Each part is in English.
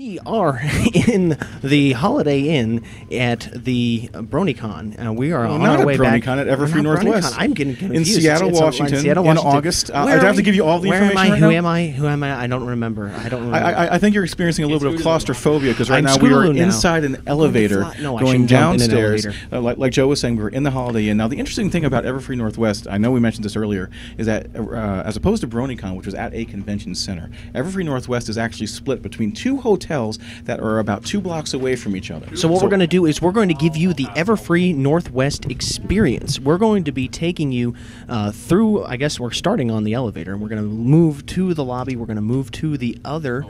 We are in the Holiday Inn at the BronyCon. We are on our way back. Not at BronyCon, at Everfree Northwest. I'm getting confused. In Seattle, Washington, in August. I have to give you all the information right now. Who am I? I don't remember. I think you're experiencing a little bit of claustrophobia because right now we are inside an elevator going downstairs. Like Joe was saying, we were in the Holiday Inn. Now, the interesting thing about Everfree Northwest, I know we mentioned this earlier, is that as opposed to BronyCon, which was at a convention center, Everfree Northwest is actually split between two hotels that are about 2 blocks away from each other. So what we're going to do is we're going to give you the Everfree Northwest experience. We're going to be taking you through, I guess we're starting on the elevator, and we're going to move to the lobby. We're going to move to the other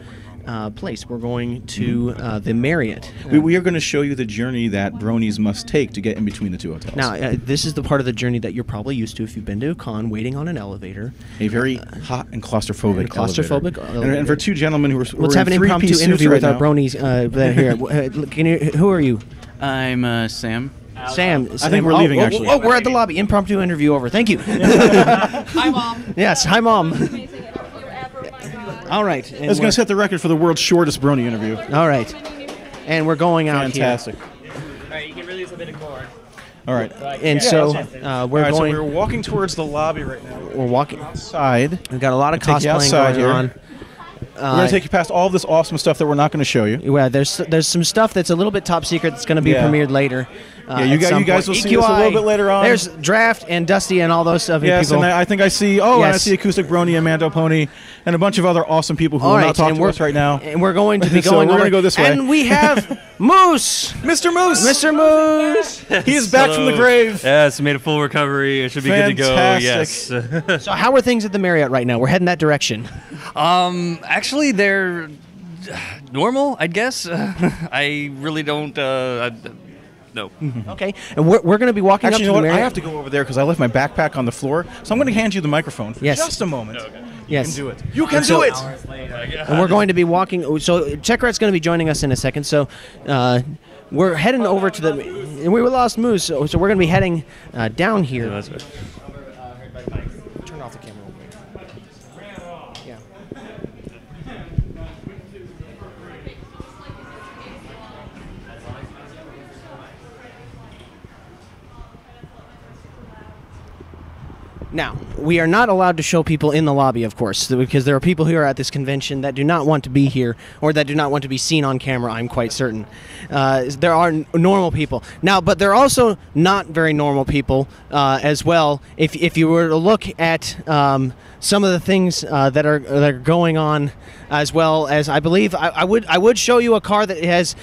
place. We're going to the Marriott. We are going to show you the journey that bronies must take to get in between the two hotels. Now, this is the part of the journey that you're probably used to if you've been to a con, waiting on an elevator. A very hot and claustrophobic elevator. And for two gentlemen who are let's have an impromptu interview with our bronies here. Who are you? I'm Sam. Sam. I think we're leaving, actually. Oh, we're at the lobby. Impromptu interview over. Thank you. Hi, Mom. Yes, hi, Mom. All right. I was going to set the record for the world's shortest brony interview. All right. And we're going out Fantastic. here. All right, you can release a bit of cord. All right. And so we're going. So we're walking towards the lobby right now. We're walking outside. We've got a lot of cosplaying going on. We're going to take you past all this awesome stuff that we're not going to show you. Yeah, there's some stuff that's a little bit top secret that's going to be premiered later. Yeah, you guys will see this a little bit later on. There's Draft and Dusty and all those other people. And I think I see. And I see Acoustic Brony and Mando Pony and a bunch of other awesome people who will not talk to us right now. And we're going to be going. We're going to go this way. And we have Moose, Mr. Moose, Mr. Moose. He is back from the grave. Yes, made a full recovery. It should be good to go. Yes. So how are things at the Marriott right now? We're heading that direction. Actually, they're normal, I guess. I really don't. No. Okay, and we're going to be walking up to the Marriott. I have to go over there because I left my backpack on the floor, so I'm going to hand you the microphone for just a moment. Okay. Yes. You can do it. You can do it! And we're going to be walking. So Checkrat's going to be joining us in a second. So we're heading over to the. And we lost Moose, so we're going to be heading down here. Yeah, that's right. Turn off the camera. Yeah. Now, we are not allowed to show people in the lobby, of course, because there are people who are at this convention that do not want to be here or that do not want to be seen on camera, I'm quite certain. There are normal people. Now, but there are also not very normal people as well. If you were to look at some of the things that are going on, as well as I believe I would show you a car that has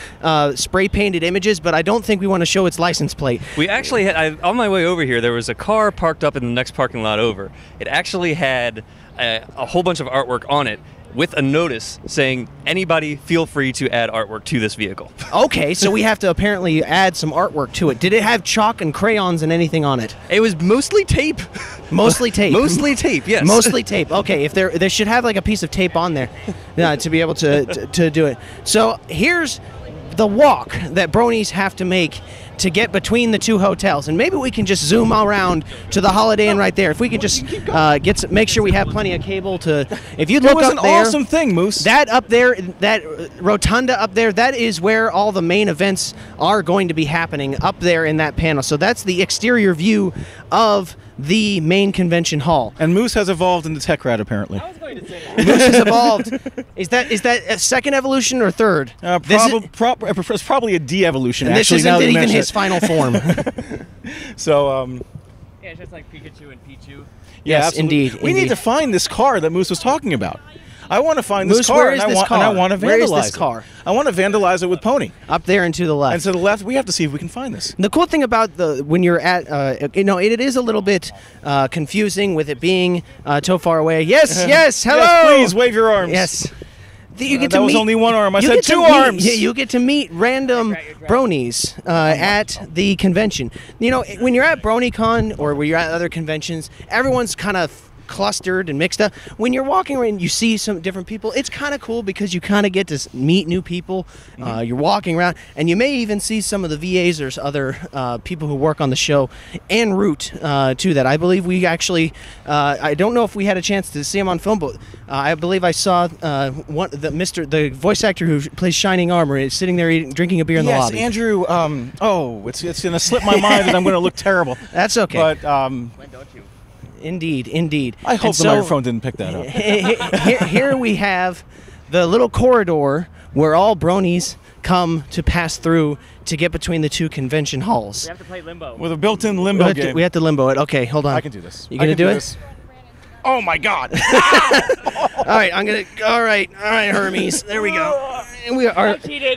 spray painted images, but I don't think we want to show its license plate. We actually had, on my way over here, there was a car parked up in the next parking lot over. It actually had a whole bunch of artwork on it with a notice saying, anybody feel free to add artwork to this vehicle. Okay, so we have to apparently add some artwork to it. Did it have chalk and crayons and anything on it? It was mostly tape. Mostly tape. Mostly tape, yes. Mostly tape. Okay, if they should have like a piece of tape on there to be able to do it. So here's the walk that bronies have to make to get between the two hotels, and maybe we can just zoom around to the Holiday Inn right there. If we could just make sure we have plenty of cable to. If you look up there, it was an awesome thing, Moose. That up there, that rotunda up there, that is where all the main events are going to be happening up there in that panel. So that's the exterior view of the main convention hall. And Moose has evolved into Tech Rat, apparently. I was going to say that. Moose has evolved. Is that a second evolution or third? It's probably a de-evolution, and actually. This isn't even his final form. So, yeah, it's just like Pikachu and Pichu. Yes, indeed. We need to find this car that Moose was talking about. I want to find Moose, this car, where is and this car? I want to vandalize Where is this car? I want to vandalize it with Pony. Up there and to the left. And to the left, we have to see if we can find this. The cool thing about when you're at, it is a little bit confusing with it being so far away. Yes, yes, hello. Yes, please wave your arms. Yes. You get that was only one arm. I said two arms. You get to meet random bronies at the convention. You know, when you're at BronyCon or when you're at other conventions, everyone's kind of clustered and mixed up. When you're walking around and you see some different people, it's kind of cool because you kind of get to meet new people. You're walking around, and you may even see some of the VAs or other people who work on the show en route to that. I believe we actually, I don't know if we had a chance to see him on film, but I believe I saw the voice actor who plays Shining Armor is sitting there drinking a beer in the lobby. Yes, Andrew. It's going to slip my mind that I'm going to look terrible. That's okay. But When don't you? Indeed. I hope the microphone didn't pick that up. Here we have the little corridor where all bronies come to pass through to get between the two convention halls. We have to play limbo. With a built-in limbo game. We have to limbo it. Okay, hold on. I can do this. You gonna do it? Oh my God! All right, All right, Hermes. There we go. And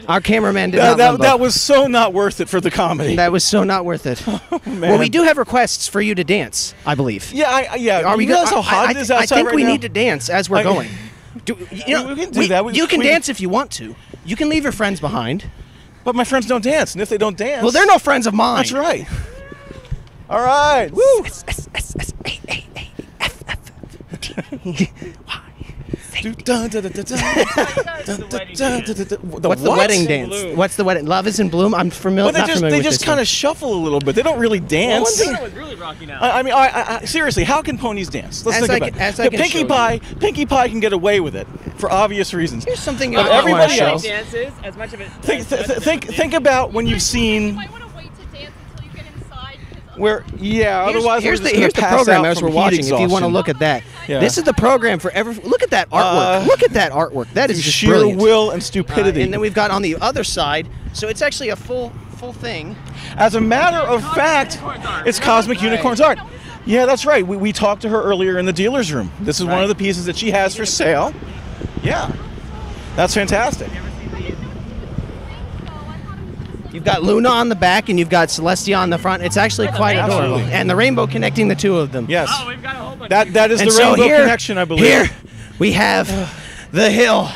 our cameraman did not limbo. That was so not worth it for the comedy. That was so not worth it. Oh, man. Well, we do have requests for you to dance, I believe. Yeah. Are we? You realize how hot it is outside I think right we now? need to dance as we're going. We can do that. You can dance if you want to. You can leave your friends behind. But my friends don't dance, and if they don't dance, well, they're no friends of mine. That's right. All right. Woo. What's the wedding dance? What's the wedding? Love is in Bloom. I'm familiar. They just kind of shuffle a little bit. They don't really dance. Well, it's really rocky now. I mean, seriously, how can ponies dance? Let's think about it. Pinkie Pie can get away with it for obvious reasons. Here's something everybody else. Dances as much of it. Think about when you've seen. Otherwise here's the program as we're watching. If you want to look at that, this is the program for Look at that artwork. Look at that artwork. That is just sheer brilliant. will and stupidity. And then we've got on the other side. So it's actually a full thing. As a matter of fact, it's Cosmic Unicorns art. Yeah, that's right. We talked to her earlier in the dealer's room. This is one of the pieces that she has for sale. Yeah, that's fantastic. You've got Luna on the back, and you've got Celestia on the front. It's actually quite adorable. And the rainbow connecting the two of them. Yes. Oh, we've got a whole bunch. That is the rainbow connection, I believe. Here we have the hill.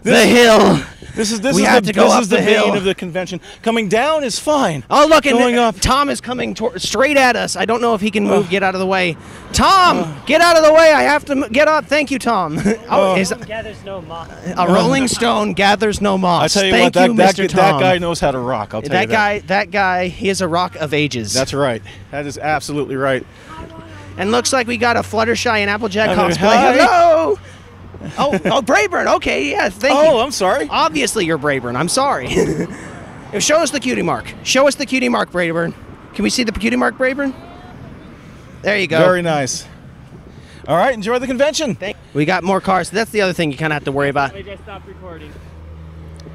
The hill. This is the vein of the convention. Coming down is fine. Oh, look, going up. Tom is coming straight at us. I don't know if he can move. Get out of the way. Tom, get out of the way. I have to get up. Thank you, Tom. Gathers no moss. A rolling stone gathers no moss. I tell you what, that guy knows how to rock. I'll tell you that. That guy, he is a rock of ages. That's right. That is absolutely right. And looks like we got a Fluttershy and Applejack cosplay. Hi. Hello. Oh, Brayburn. Okay, yeah, thank you. Oh, I'm sorry. Obviously, you're Brayburn. I'm sorry. Show us the cutie mark. Show us the cutie mark, Brayburn. Can we see the cutie mark, Brayburn? There you go. Very nice. All right, enjoy the convention. We got more cars. That's the other thing you kind of have to worry about. We just stopped recording.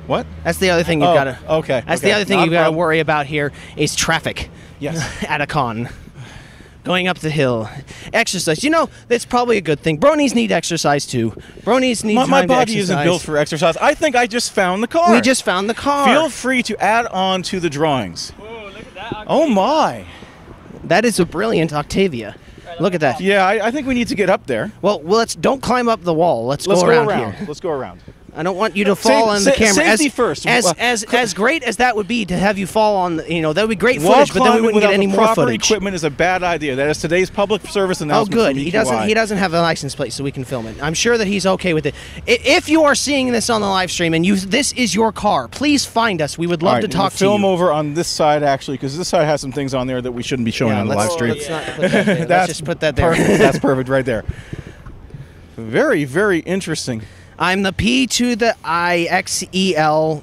What? That's the other thing you've got to. Okay. That's the other thing you've got to worry about here is traffic. Yes. At a con. Going up the hill. Exercise. You know, that's probably a good thing. Bronies need exercise, too. Bronies need time to exercise. My body isn't built for exercise. I think I just found the car. We just found the car. Feel free to add on to the drawings. Whoa, look at that. Octavia. Oh, my. That is a brilliant Octavia. Look at that. Yeah, I think we need to get up there. Well, don't climb up the wall. Let's go around here. Let's go around. I don't want you to fall on the camera. Safety first. As great as that would be to have you fall on, that would be great footage, but then we wouldn't get any more footage. Proper equipment is a bad idea. That is today's public service announcement. Oh, good. He doesn't have a license plate, so we can film it. I'm sure that he's okay with it. If you are seeing this on the live stream and this is your car, please find us. We would love to talk to you. Film over on this side actually, because this side has some things on there that we shouldn't be showing on the live stream. Let's not put that there. Let's just put that there. Perfect. That's perfect right there. Very, very interesting. I'm the P to the IXELCODER,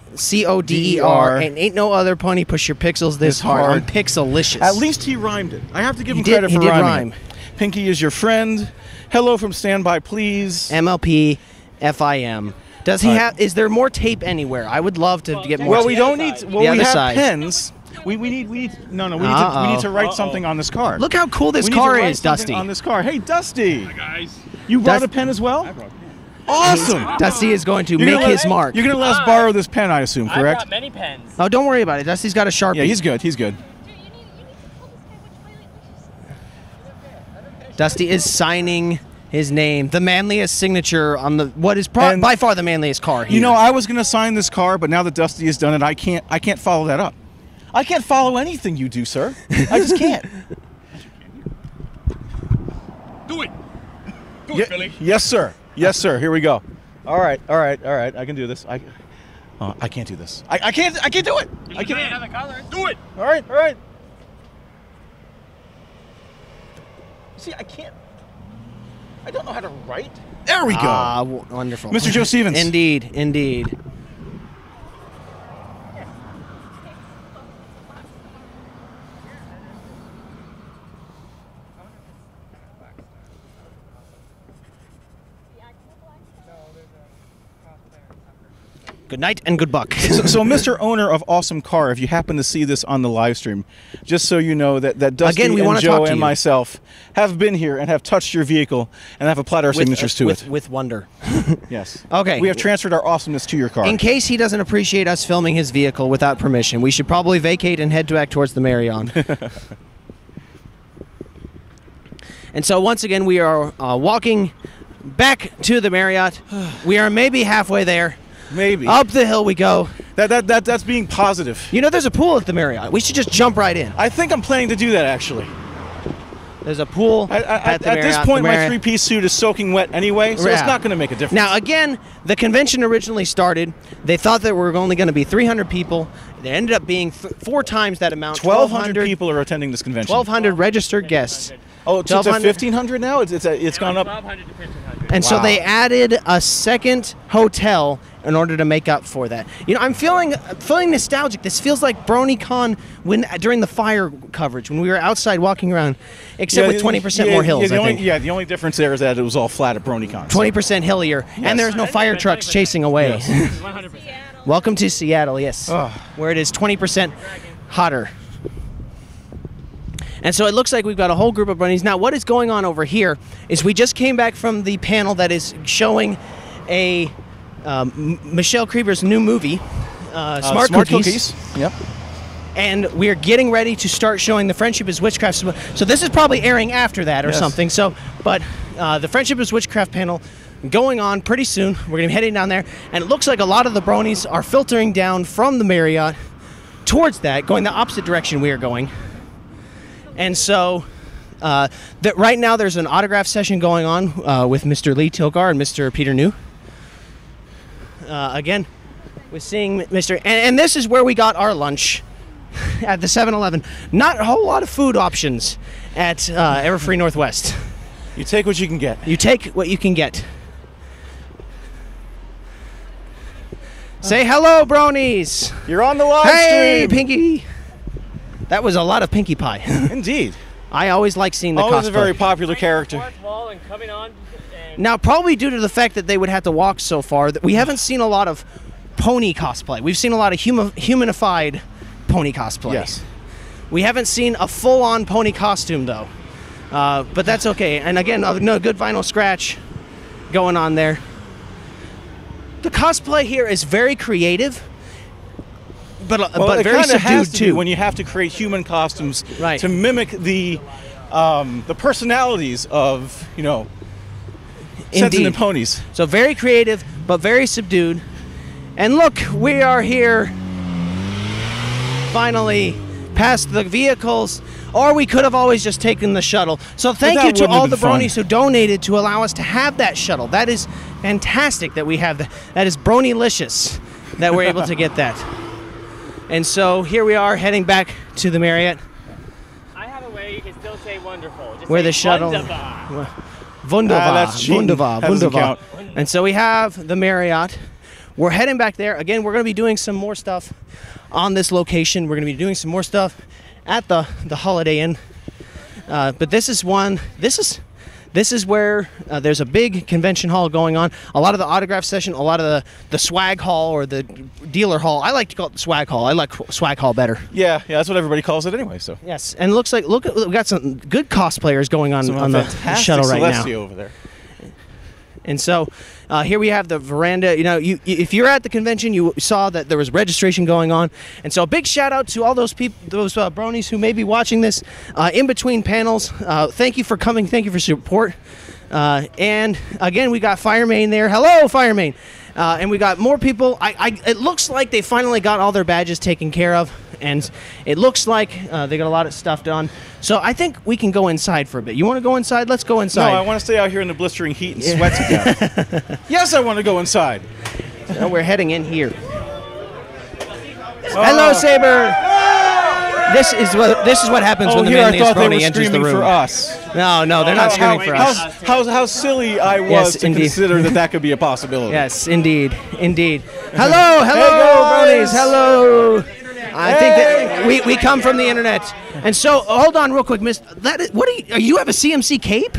and ain't no other pony push your pixels this hard. I'm pixelicious. At least he rhymed it. I have to give him credit for rhyming. Pinky is your friend. Hello from Standby, please. MLP FIM. Does he have? Is there more tape anywhere? I would love to get more. Well, we don't need. Well, we have side. Pens. We need to write something on this car. Look how cool this car is, Dusty. On this car. Hey, Dusty. Hi, guys. You brought a pen as well? I brought a pen. Awesome. Dusty is going to make his mark. You're going to let us borrow this pen, I assume, correct? I brought many pens. Oh, don't worry about it. Dusty's got a Sharpie. Yeah, he's good. He's good. Dusty is signing his name, the manliest signature on what is by far the manliest car here. You know, I was going to sign this car, but now that Dusty has done it, I can't follow that up. I can't follow anything you do, sir. I just can't. Do it. Yes, sir. Yes, sir. Here we go. All right. I can do this. I can't do this. I can't do it. I can't. Do it. All right. See, I can't. I don't know how to write. There we go. Wonderful. Mr. Joe Stevens. Indeed. Good night and good buck. So, Mr. Owner of Awesome Car, if you happen to see this on the live stream, just so you know that Dusty and Joe and myself have been here and have touched your vehicle and have applied our signatures to it. With wonder. Yes. Okay. We have transferred our awesomeness to your car. In case he doesn't appreciate us filming his vehicle without permission, we should probably vacate and head back towards the Marriott. And so once again, we are walking back to the Marriott. We are maybe halfway there. Maybe. Up the hill we go. That's being positive. You know, there's a pool at the Marriott. We should just jump right in. I think I'm planning to do that, actually. There's a pool at the Marriott. At this point, my three-piece suit is soaking wet anyway, so it's not going to make a difference. Now, again, the convention originally started. They thought that we were only going to be 300 people. There ended up being 4 times that amount. 1,200 people are attending this convention. 1,200 registered guests. Oh, it's at 1,500 now? It's gone up? 1,200 to 1,500. And so they added a second hotel in order to make up for that. You know, I'm feeling nostalgic. This feels like BronyCon during the fire coverage when we were outside walking around, except with 20% more hills. The only difference there is that it was all flat at BronyCon. 20% hillier, and there's no fire trucks chasing away. This is 100%. Welcome to Seattle, yes, where it is 20% hotter. And so it looks like we've got a whole group of bronies. Now, what is going on over here is we just came back from the panel that is showing a Michelle Krieber's new movie, Smart Cookies. Yep. And we're getting ready to start showing The Friendship is Witchcraft. So this is probably airing after that or something. So, but the Friendship is Witchcraft panel going on pretty soon. We're going to be heading down there. And it looks like a lot of the bronies are filtering down from the Marriott towards that, going the opposite direction we are going. And so right now there's an autograph session going on with Mr. Lee Tilgar and Mr. Peter New. Again, we're seeing Mr. And this is where we got our lunch at the 7-Eleven. Not a whole lot of food options at Everfree Northwest. You take what you can get. You take what you can get. Say hello, bronies. You're on the live hey, stream. Pinkie. That was a lot of Pinkie Pie. Indeed. I always like seeing the cosplay. Always a very popular character. Wall and coming on and Now, probably due to the fact that they would have to walk so far, that we haven't seen a lot of pony cosplay. We've seen a lot of humanified pony cosplay. Yes. We haven't seen a full-on pony costume, though. But that's okay. And again, no good vinyl scratch going on there. The cosplay here is very creative. But very subdued too. When you have to create human costumes right. to mimic the personalities of sentient ponies. So very creative, but very subdued. And look, we are here. Finally, past the vehicles. Or we could have always just taken the shuttle. So thank you to all the bronies who donated to allow us to have that shuttle. That is fantastic that we have that. That is brony-licious that we're able to get that. And so here we are heading back to the Marriott. I have a way you can still say wonderful. Just where say the shuttle. Wunderbar. And so we have the Marriott. We're heading back there. Again, we're going to be doing some more stuff on this location. We're going to be doing some more stuff at the Holiday Inn. But this is one. This is where there's a big convention hall going on. A lot of the autograph session, a lot of the swag hall or the dealer hall. I like to call it the swag hall. I like swag hall better. Yeah, that's what everybody calls it anyway. So yes, and look, we got some good cosplayers going on the shuttle right now. Over there. And so here we have the veranda. If you're at the convention, you saw that there was registration going on. And so a big shout out to all those people, those bronies who may be watching this in between panels. Thank you for coming. Thank you for support. And again, we got Firemain there. Hello, Firemain. And we got more people. It looks like they finally got all their badges taken care of. And it looks like they got a lot of stuff done. So I think we can go inside for a bit. You want to go inside? Let's go inside. No, I want to stay out here in the blistering heat and sweat to death. Yes, I want to go inside. So we're heading in here. Hello, Saber. This is what happens when the mayonnaise brony enters the room. For us. No, they're not screaming for us. How silly I was to consider that could be a possibility. Yes, indeed. Hello, bronies. Hello. I think that we come from the internet, and so hold on real quick, Miss. You have a CMC cape?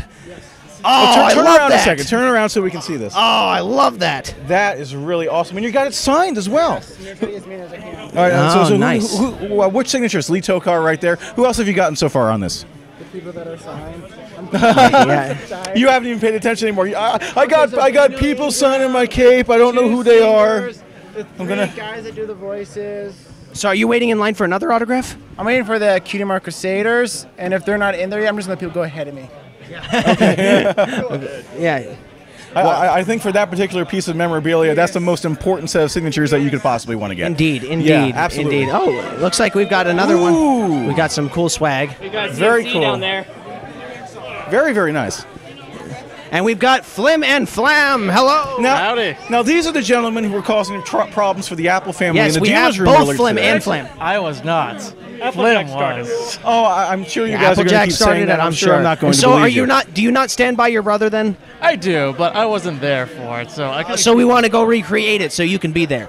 Oh, I turn love around that. a second. Turn around so we can see this. Oh, I love that. That is really awesome, and you got it signed as well. All right, so nice. Which signatures? Lee Tokar right there. Who else have you gotten so far on this? The people that are signed. Yeah. You haven't even paid attention anymore. I got people signing my cape. I don't know who they are. I'm gonna guys that do the voices. So are you waiting in line for another autograph? I'm waiting for the Cutie Mark Crusaders, and if they're not in there yet, I'm just gonna let people go ahead of me. Yeah. I think for that particular piece of memorabilia, that's the most important set of signatures that you could possibly want to get. Indeed. Yeah, absolutely. Indeed. Oh, looks like we've got another one. We got some cool swag. We got Very CMC cool. down there. Very, very nice. And we've got Flim and Flam. Hello. Howdy. Now, these are the gentlemen who were causing problems for the Apple family Yes, in the we have dealer's room both earlier Flim today. and Flam. I was not. Applejack Flim was. started. Oh, I'm sure you guys are going to Applejack keep started saying it, that. I'm sure. I'm not going to So believe are you not? Do you not stand by your brother then? I do, but I wasn't there for it, so I could. So we want to go recreate it so you can be there.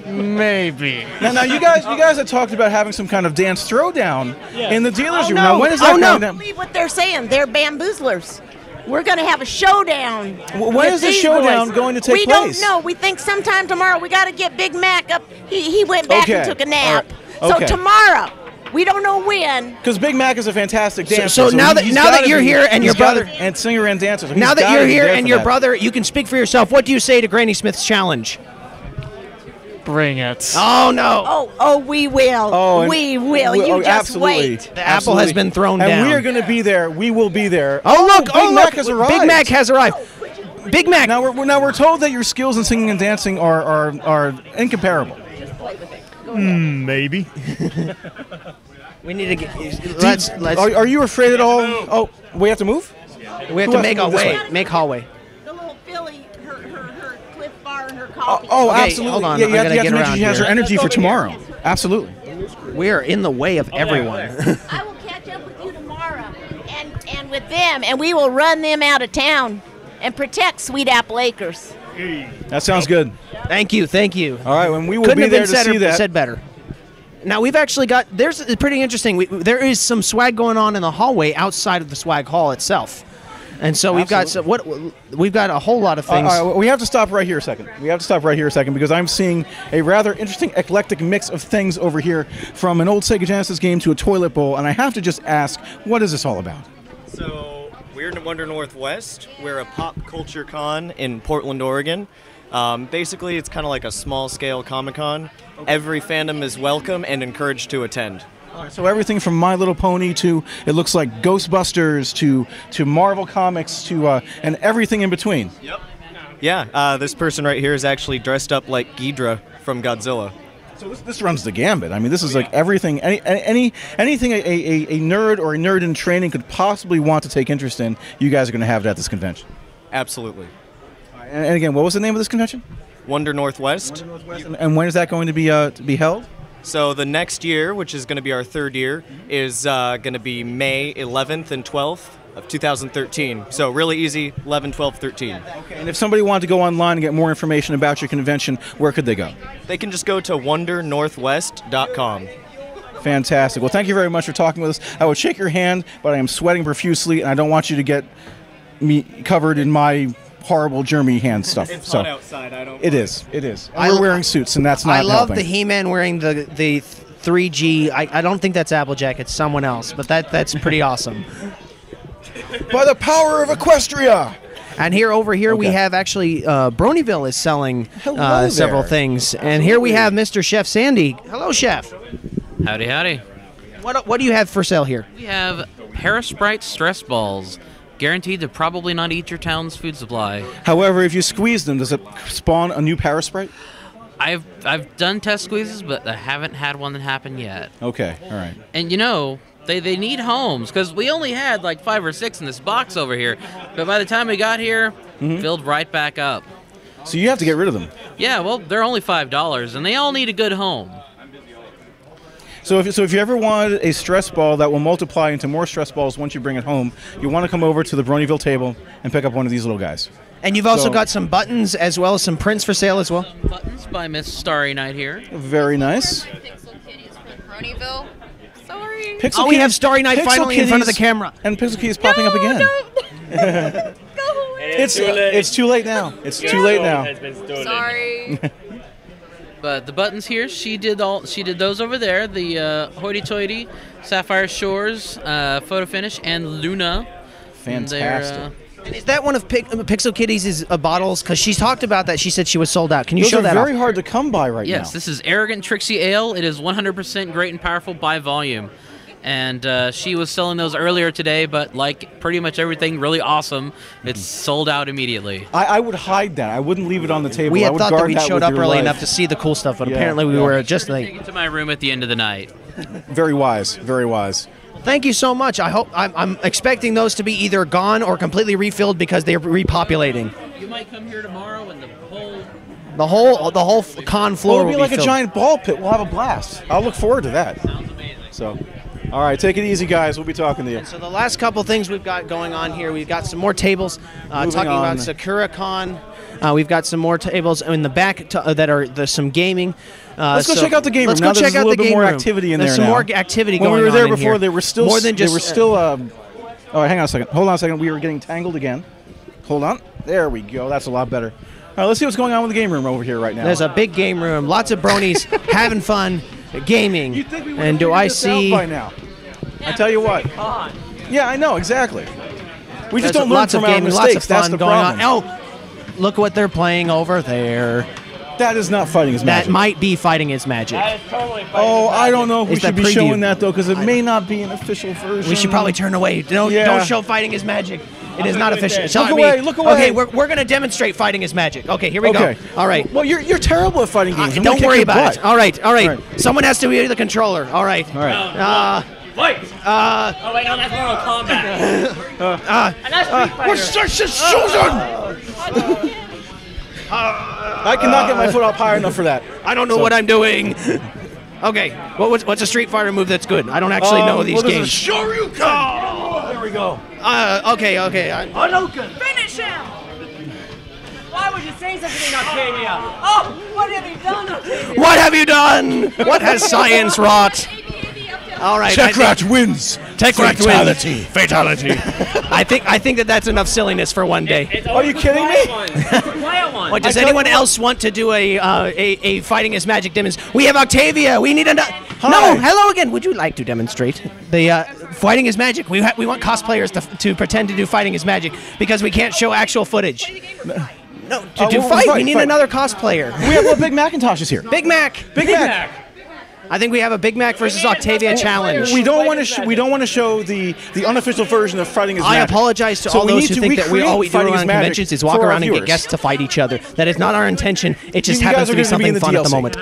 Maybe. Now, you guys had talked about having some kind of dance throwdown in the dealer's room. No. Now, when is that going to? Believe what they're saying. They're bamboozlers. We're going to have a showdown. When is the showdown going to take we place? We don't know. We think sometime tomorrow. We got to get Big Mac up. He went back and took a nap. All right. Okay. So tomorrow. We don't know when. Because Big Mac is a fantastic dancer. So now that you're here and your brother and singer and dancer. So now that you're here and your brother, you can speak for yourself. What do you say to Granny Smith's challenge? Bring it. Oh no! Oh, we will. Oh, we will. You just absolutely. wait. The apple has been thrown down. And we are going to be there. We will be there. Oh look! Big Mac has arrived. Big Mac has arrived. Big Mac. Now we're told that your skills in singing and dancing are incomparable. Maybe. We need to get. Let's. Are you afraid at all? Oh, we have to move. We have to make our way. Make hallway. The little Philly, her Cliff Bar and her coffee. Okay, Absolutely. hold on. Yeah, you have to get make sure around she has her here. energy for tomorrow. Absolutely. We are in the way of everyone. I will catch up with you tomorrow and with them, and we will run them out of town and protect Sweet Apple Acres. That sounds good. Thank you. All right, when we will Couldn't be have there been to see that. said better. Now we've actually got. There's pretty interesting. There is some swag going on in the hallway outside of the swag hall itself, and so we've got we've got a whole lot of things. We have to stop right here a second. Because I'm seeing a rather interesting eclectic mix of things over here, from an old Sega Genesis game to a toilet bowl, and I have to just ask, what is this all about? So we're in Wonder Northwest. We're a pop culture con in Portland, Oregon. Basically, it's kind of like a small-scale Comic-Con. Okay. Every fandom is welcome and encouraged to attend. All right, so everything from My Little Pony to, it looks like Ghostbusters to Marvel Comics to and everything in between. Yep. Yeah, this person right here is actually dressed up like Ghidorah from Godzilla. So this runs the gambit. I mean, this is like everything, anything a nerd or a nerd in training could possibly want to take interest in, you guys are going to have it at this convention. Absolutely. And again, what was the name of this convention? Wonder Northwest. And when is that going to be held? So the next year, which is going to be our third year, is going to be May 11th and 12th of 2013. So really easy, 11, 12, 13. Okay. And if somebody wanted to go online and get more information about your convention, where could they go? They can just go to wondernorthwest.com. Fantastic. Well, thank you very much for talking with us. I would shake your hand, but I am sweating profusely, and I don't want you to get me covered in my horrible germy hand stuff. It's hot outside. I don't. It is. And we're wearing suits, and that's not I love helping. the He-Man wearing the 3G. I don't think that's Applejack. It's someone else, but that's pretty awesome. By the power of Equestria. And over here we have actually Bronyville is selling Hello several there. things. And here we have Mr. Chef Sandy. Hello, Chef. Howdy, howdy. What do you have for sale here? We have Parasprite stress balls, guaranteed to probably not eat your town's food supply. However, if you squeeze them, does it spawn a new Parasprite? I've done test squeezes, but I haven't had one that happen yet. Okay, all right. And you know, They need homes, because we only had like 5 or 6 in this box over here. But by the time we got here, filled right back up. So you have to get rid of them. Yeah, well, they're only $5, and they all need a good home. So if you ever wanted a stress ball that will multiply into more stress balls once you bring it home, you want to come over to the Bronyville table and pick up one of these little guys. And you've also got some buttons as well as some prints for sale as well. Buttons by Miss Starry Night here. Very nice. Pixel Kitties from Bronyville. Sorry. Pixel we have Starry Night finally in front of the camera. And Pixel Kitties popping up again. It's too late now. It's too late now. Sorry. But the buttons here, she did those over there. The hoity-toity, Sapphire Shores, Photo Finish, and Luna. Fantastic. And is that one of Pixel Kitties' bottles? Because she's talked about that. She said she was sold out. Can you show that? Those are very hard to come by right now. Yes, this is Arrogant Trixie Ale. It is 100% great and powerful by volume. And she was selling those earlier today, but like pretty much everything really awesome, it's sold out immediately. I would hide that. I wouldn't leave it on the table. We I had would thought that guard we'd showed up early life. enough to see the cool stuff, but apparently we were just late. Take it to my room at the end of the night. Very wise. Very wise. Thank you so much. I hope I'm expecting those to be either gone or completely refilled because they're repopulating. You might come here tomorrow and the whole con floor will be like filled. a giant ball pit. We'll have a blast. I'll look forward to that. Sounds amazing. So, all right, take it easy, guys. We'll be talking to you. And so the last couple things we've got going on here, we've got some more tables talking about Sakura Con. We've got some more tables in the back that are some gaming. Let's go check out the game room. Now there's a little bit more activity in there now. There's some more activity going on When we were there in before, here. they were still more than just. all right, hang on a second. Hold on a second. We were getting tangled again. Hold on. There we go. That's a lot better. All right, let's see what's going on with the game room over here right now. There's a big game room. Lots of bronies having fun, gaming. You'd think we would and do I see? by now? I tell you what. Yeah, I know exactly. We just There's don't learn lots from of our gaming, mistakes. lots of That's fun the going problem. on. Oh, look what they're playing over there. That is not fighting his magic. That might be fighting his magic. That is totally fighting Oh, his I don't know if we It's should that be preview. showing that, though, because it may not be an official version. We should probably turn away. Don't show fighting his magic. It is not official. Look away, look away. Okay, we're going to demonstrate fighting his magic. Okay, here we go. All right. Well, you're terrible at fighting games. I'm Don't gonna worry kick your about it. butt. All right. Someone has to be the controller. All right. All right. Fight! Oh wait, no, that's Mortal Kombat. And that's Street Fighter. We're such a children! I cannot get my foot up high enough for that. I don't know what I'm doing. Okay, what's a Street Fighter move that's good? I don't actually know these games. Shoryuken! Oh, there we go. Okay. Hadouken! Finish him! Why would you say such a thing, Octavia? Oh, what have you done, Octavia? What have you done? What has science wrought? All right. Techrat wins. Techrat Fatality. wins. Fatality. I think that's enough silliness for one day. Are you kidding me? It's a quiet one. What, does anyone else want to do a fighting his magic demonstration? We have Octavia. We need a. No, hello again. Would you like to demonstrate the fighting his magic? We want cosplayers to pretend to do fighting his magic because we can't show actual footage. No, to do fight, we need another cosplayer. We have Big Macintosh is here. Big Mac. Big Mac. I think we have a Big Mac versus Octavia challenge. We don't want to show the unofficial version of fighting his magic. I apologize to all those who think that all we do around conventions is walk around and get guests to fight each other. That is not our intention. It just happens to be something fun at the moment.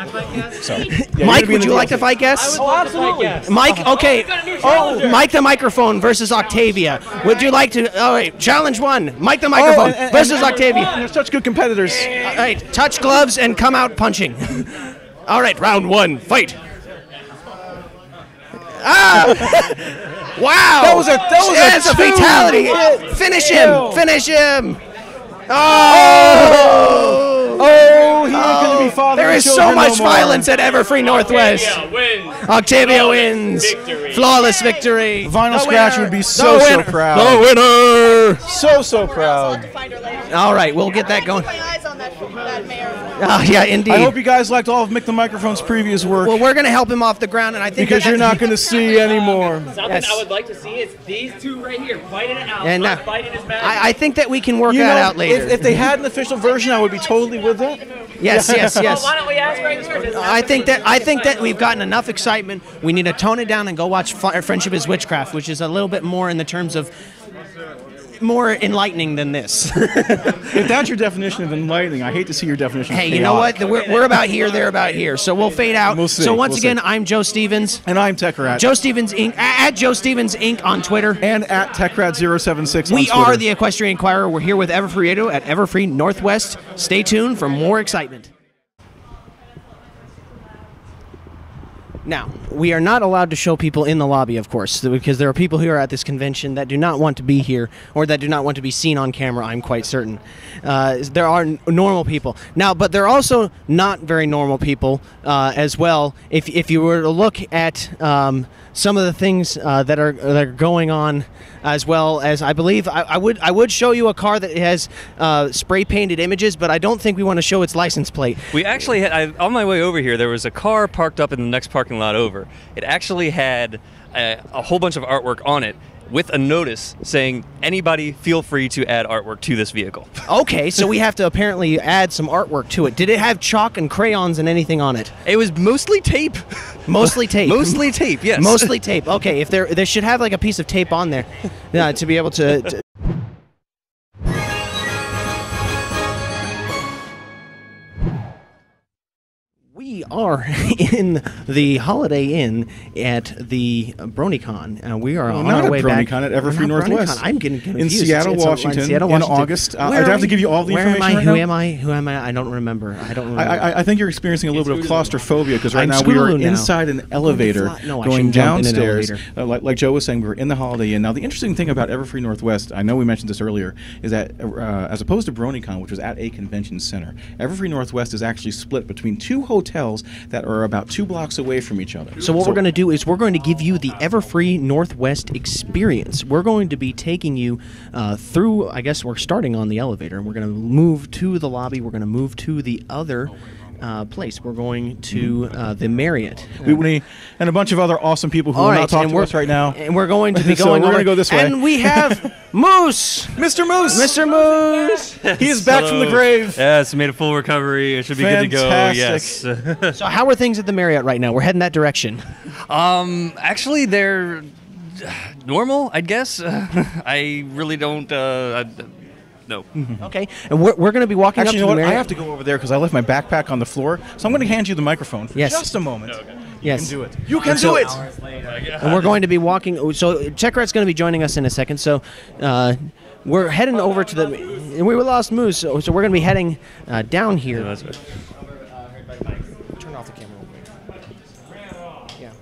Mike, would you like to fight guests? Oh, absolutely. Mike, okay. Oh, Mike the microphone versus Octavia. Would you like to? All right, challenge one. Mike the microphone versus Octavia. They're such good competitors. All right, touch gloves and come out punching. All right, round one, fight. Wow! That was a fatality. Finish him! Finish him! He ain't gonna be fathering There is so children much no more. violence at Everfree Northwest. Octavia wins. Flawless victory. Vinyl Scratch would be so proud. The winner. So proud. All right, we'll get that going. My eyes on that mayor. Yeah, indeed. I hope you guys liked all of Mick the Microphone's previous work. Well, we're going to help him off the ground, and I think because you're not going to see anymore. Something I would like to see is these two right here fighting it out. And fighting his magic. I think that we can work that out later. If they had an official version, I would be totally with that. Yes. Well, why don't we ask right here? I think that we've gotten enough excitement. We need to tone it down and go watch Friendship is Witchcraft, which is a little bit more in the terms of more enlightening than this. If that's your definition of enlightening, I hate to see your definition of Hey, chaotic. you know what? We're about here, they're about here. So we'll fade out. We'll see. So once We'll again, see. I'm Joe Stevens. And I'm TechRat. Joe Stevens Inc. At Joe Stevens Inc. on Twitter. And at TechRat076 on We Twitter. are the Equestria Inquirer. We're here with Everfree Radio at Everfree Northwest. Stay tuned for more excitement. Now, we are not allowed to show people in the lobby, of course, because there are people who are at this convention that do not want to be here or that do not want to be seen on camera, I'm quite certain. There are normal people. Now, but there are also not very normal people as well. If you were to look at some of the things that are going on, as well as I believe I would show you a car that has spray painted images, but I don't think we want to show its license plate. We actually had, on my way over here, there was a car parked up in the next parking lot over. It actually had a whole bunch of artwork on it with a notice saying, anybody feel free to add artwork to this vehicle. Okay, so we have to apparently add some artwork to it. Did it have chalk and crayons and anything on it? It was mostly tape. Mostly tape. Mostly tape, yes. Mostly tape. Okay, if there should have like a piece of tape on there to be able to We are in the Holiday Inn at the BronyCon. We are on our way back. Not at BronyCon, at Everfree Northwest. I'm getting confused. In Seattle, Washington, in August. I have to give you all the information right now. Who am I? Who am I? I don't remember. I think you're experiencing a little bit of claustrophobia because right now we are inside an elevator going downstairs. Like Joe was saying, we were in the Holiday Inn. Now, the interesting thing about Everfree Northwest, I know we mentioned this earlier, is that as opposed to BronyCon, which was at a convention center, Everfree Northwest is actually split between two hotels that are about 2 blocks away from each other. So what we're going to do is we're going to give you the Everfree Northwest experience. We're going to be taking you through, I guess we're starting on the elevator. We're going to move to the lobby. We're going to move to the other place. We're going to the Marriott. And a bunch of other awesome people who will not talk to us right now. And we're going to be so going we're going to go this way. And we have Moose! Mr. Moose! Mr. Moose! He is back from the grave. Yes, made a full recovery. It should be good to go. Yes. So how are things at the Marriott right now? We're heading that direction. Actually, they're normal, I guess. I really don't... No. Okay, and we're going to be walking Actually, up to the Marriott. I have to go over there because I left my backpack on the floor, so I'm going to hand you the microphone for Yes. just a moment. Okay. Yes. You can do it. You can do it! And we're going to be walking. So TechRat's going to be joining us in a second. So we're heading over to the. And we lost Moose, so we're going to be heading down here. No, that's right. Turn off the camera. Yeah.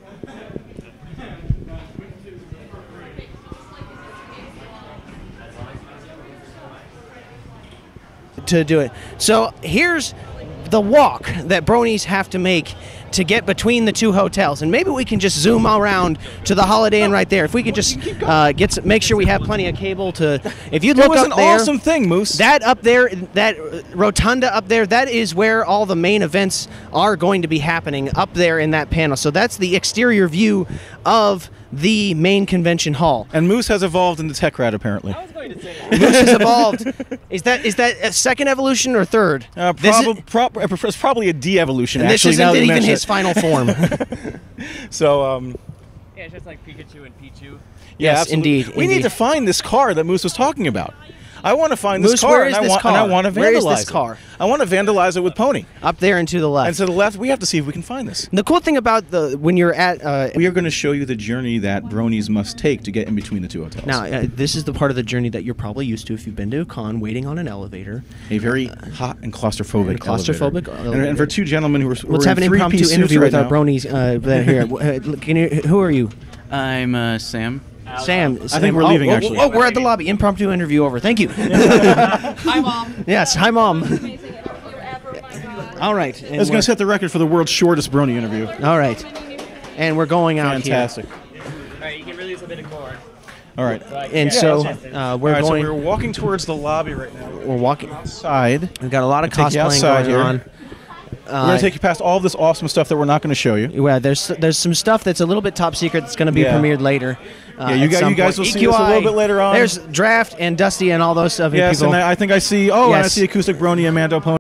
To do it. So here's the walk that bronies have to make to get between the two hotels, and maybe we can just zoom around to the Holiday Inn right there. If we could just make sure we have plenty of cable to. If you look up there, it was an awesome thing, Moose. That up there, that rotunda up there, that is where all the main events are going to be happening up there in that panel. So that's the exterior view of the main convention hall. And Moose has evolved into TechRat, apparently. I was going to say Moose has evolved. Is that a second evolution or third? It's probably a de-evolution, and actually. This isn't even his final form. So, yeah, it's just like Pikachu and Pichu. Yes, indeed. We need to find this car that Moose was talking about. I want to find Moose, this car, where is and this I car? want to vandalize Where is this car? it. I want to vandalize it with Pony. Up there and to the left. And to the left, we have to see if we can find this. The cool thing about when you're at... we are going to show you the journey that bronies must take to get in between the two hotels. Now, this is the part of the journey that you're probably used to if you've been to a con, waiting on an elevator. A very hot and claustrophobic elevator. And for two gentlemen who are let's have an impromptu interview with our bronies here. Who are you? I'm Sam. Sam. I think we're leaving, actually. Oh, we're at the lobby. Impromptu interview over. Thank you. Hi, Mom. Yes, hi, Mom. All right. It's going to set the record for the world's shortest brony interview. All right. And we're going out Fantastic. here. All right, you can release a bit of cord. All right. And so we're going... So we're walking towards the lobby right now. We're walking outside. We've got a lot of cosplaying going on. We're going to take you past all of this awesome stuff that we're not going to show you. Yeah, there's some stuff that's a little bit top secret that's going to be premiered later. You guys will see this a little bit later on. There's Draft and Dusty and all those stuff. Yes, people. and I think I see. Oh, yes. And I see Acoustic Brony and Mando Pony.